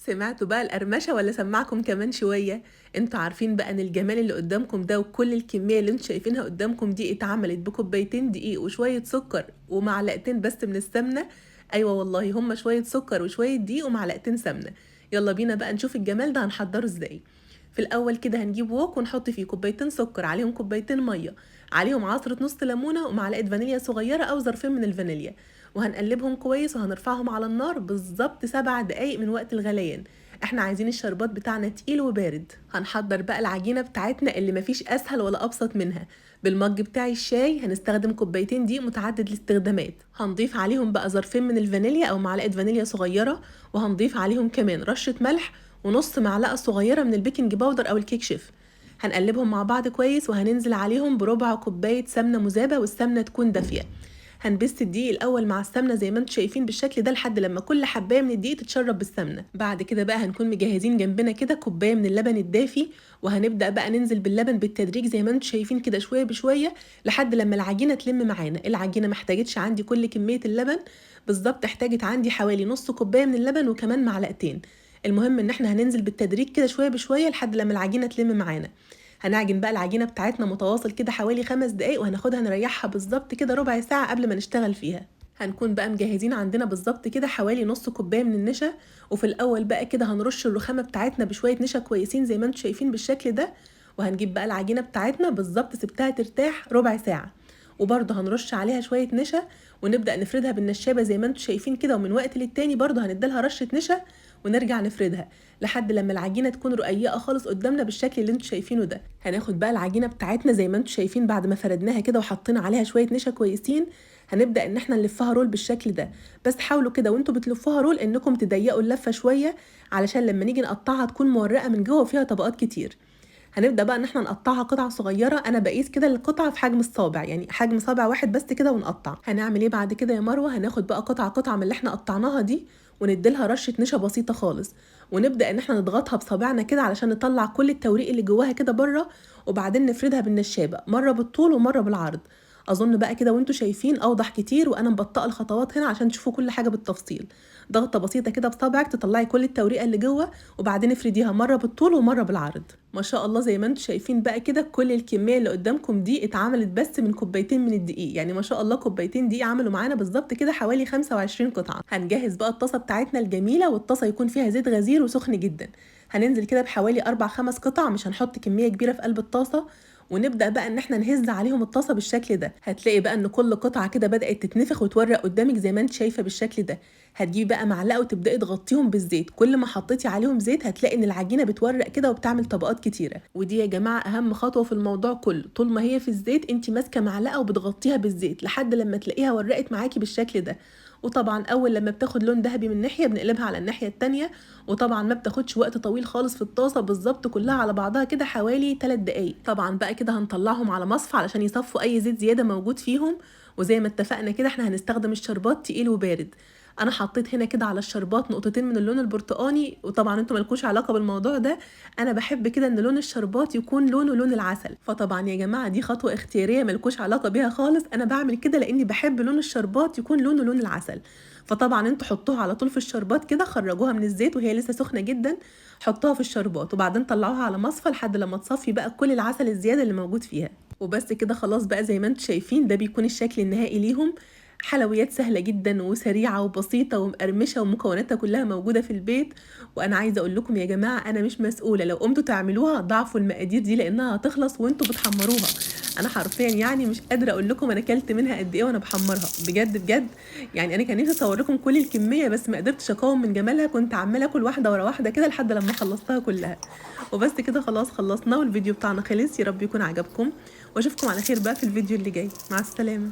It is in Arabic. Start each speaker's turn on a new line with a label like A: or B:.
A: سمعتوا بقى القرمشة ولا سمعكم كمان شوية؟ انتوا عارفين بقى ان الجمال اللي قدامكم ده وكل الكمية اللي انتوا شايفينها قدامكم دي اتعملت بكوبايتين دقيق وشوية سكر ومعلقتين بس من السمنة. ايوه والله، هما شوية سكر وشوية دقيق ومعلقتين سمنة. يلا بينا بقى نشوف الجمال ده هنحضره ازاي. في الاول كده هنجيب ووك ونحط فيه كوبايتين سكر، عليهم كوبايتين مية، عليهم عصرة نص ليمونة ومعلقة فانيليا صغيرة او ظرفين من الفانيليا، وهنقلبهم كويس وهنرفعهم على النار بالظبط 7 دقايق من وقت الغليان. احنا عايزين الشربات بتاعنا تقيل وبارد. هنحضر بقى العجينة بتاعتنا اللي مفيش اسهل ولا ابسط منها. بالمج بتاعي الشاي هنستخدم كوبايتين دقيق متعدد الاستخدامات، هنضيف عليهم بقى ظرفين من الفانيليا او معلقة فانيليا صغيرة، وهنضيف عليهم كمان رشة ملح ونص معلقة صغيرة من البيكنج باودر او الكيك شيف. هنقلبهم مع بعض كويس وهننزل عليهم بربع كوباية سمنة مذابة، والسمنة تكون دافية. هنبست الدقيق الاول مع السمنه زي ما انتم شايفين بالشكل ده لحد لما كل حبايه من الدقيق تتشرب بالسمنه. بعد كده بقى هنكون مجهزين جنبنا كده كوبايه من اللبن الدافي، وهنبدا بقى ننزل باللبن بالتدريج زي ما انتم شايفين كده شويه بشويه لحد لما العجينه تلم معانا. العجينه محتاجتش عندي كل كميه اللبن بالظبط، احتاجت عندي حوالي نص كوبايه من اللبن وكمان معلقتين. المهم ان احنا هننزل بالتدريج كده شويه بشويه لحد لما العجينه تلم معانا. هنعجن بقى العجينه بتاعتنا متواصل كده حوالي 5 دقايق، وهناخدها نريحها بالظبط كده ربع ساعه قبل ما نشتغل فيها. هنكون بقى مجهزين عندنا بالظبط كده حوالي نص كوبايه من النشا، وفي الاول بقى كده هنرش الرخامه بتاعتنا بشويه نشا كويسين زي ما انتم شايفين بالشكل ده. وهنجيب بقى العجينه بتاعتنا بالظبط سبتها ترتاح ربع ساعه، وبرضه هنرش عليها شويه نشا ونبدا نفردها بالنشابه زي ما انتم شايفين كده، ومن وقت للتاني برضه هنديلها رشه نشا ونرجع نفردها لحد لما العجينه تكون رقيقه خالص قدامنا بالشكل اللي انتوا شايفينه ده. هناخد بقى العجينه بتاعتنا زي ما انتوا شايفين بعد ما فردناها كده وحطينا عليها شويه نشا كويسين، هنبدا ان احنا نلفها رول بالشكل ده. بس حاولوا كده وانتوا بتلفوها رول انكم تضيقوا اللفه شويه علشان لما نيجي نقطعها تكون مورقه من جوه وفيها طبقات كتير. هنبدا بقى ان احنا نقطعها قطع صغيره، انا بقيس كده القطعه في حجم الصابع، يعني حجم صابع واحد بس كده ونقطع. هنعمل ايه بعد كده يا مروه؟ هناخد بقى قطعه من اللي احنا قطعناها دي ونديلها رشه نشا بسيطه خالص، ونبدا ان احنا نضغطها بصابعنا كده علشان نطلع كل التوريق اللي جواها كده بره، وبعدين نفردها بالنشابه مره بالطول ومره بالعرض. اظن بقى كده وانتوا شايفين اوضح كتير، وانا مبطئه الخطوات هنا عشان تشوفوا كل حاجه بالتفصيل. ضغطه بسيطه كده بصابعك تطلعي كل التوريقه اللي جوه، وبعدين افرديها مره بالطول ومره بالعرض. ما شاء الله زي ما انتوا شايفين بقى كده كل الكميه اللي قدامكم دي اتعملت بس من كوبايتين من الدقيق، يعني ما شاء الله كوبايتين دقيق عملوا معانا بالظبط كده حوالي 25 قطعه. هنجهز بقى الطاسه بتاعتنا الجميله، والطاسه يكون فيها زيت غزير وسخن جدا. هننزل كده بحوالي 4-5 قطع، مش هنحط كميه كبيره في قلب الطاسه، ونبدا بقى ان احنا نهز عليهم الطاسه بالشكل ده. هتلاقي بقى ان كل قطعه كده بدات تتنفخ وتورق قدامك زي ما انت شايفه بالشكل ده. هتجيبي بقى معلقه وتبداي تغطيهم بالزيت، كل ما حطيتي عليهم زيت هتلاقي ان العجينه بتورق كده وبتعمل طبقات كتيره. ودي يا جماعه اهم خطوه في الموضوع كله، طول ما هي في الزيت انت ماسكه معلقه وبتغطيها بالزيت لحد لما تلاقيها ورقت معاكي بالشكل ده. وطبعا اول لما بتاخد لون ذهبي من ناحيه بنقلبها على الناحيه التانية، وطبعا ما بتاخدش وقت طويل خالص في الطاسه، بالظبط كلها على بعضها كده حوالي 3 دقايق. طبعا بقى كده هنطلعهم على مصفى علشان يصفوا اي زيت زياده موجود فيهم. وزي ما اتفقنا كده احنا هنستخدم الشربات تقيل وبارد. انا حطيت هنا كده على الشربات نقطتين من اللون البرتقاني، وطبعا انتوا مالكوش علاقه بالموضوع ده، انا بحب كده ان لون الشربات يكون لونه لون العسل. فطبعا يا جماعه دي خطوه اختياريه مالكوش علاقه بيها خالص، انا بعمل كده لاني بحب لون الشربات يكون لونه لون العسل. فطبعا انتوا حطوها على طول في الشربات كده، خرجوها من الزيت وهي لسه سخنه جدا، حطوها في الشربات وبعدين طلعوها على مصفى لحد لما تصفي بقى كل العسل الزياده اللي موجود فيها. وبس كده خلاص بقى زي ما انتوا شايفين ده بيكون الشكل النهائي ليهم. حلويات سهلة جدا وسريعة وبسيطة ومقرمشة ومكوناتها كلها موجودة في البيت. وانا عايزة اقول لكم يا جماعة انا مش مسؤولة لو قمتوا تعملوها ضعفوا المقادير دي لانها هتخلص وانتوا بتحمروها. انا حرفيا يعني مش قادرة اقول لكم انا اكلت منها قد ايه وانا بحمرها بجد بجد. يعني انا كان نفسي اصور لكم كل الكمية بس ما قدرتش اقاوم من جمالها، كنت عمالة اكل واحدة ورا واحدة كده لحد لما خلصتها كلها. وبس كده خلاص خلصنا والفيديو بتاعنا خلص، يا رب يكون عجبكم واشوفكم على خير بقى في الفيديو اللي جاي. مع السلامة.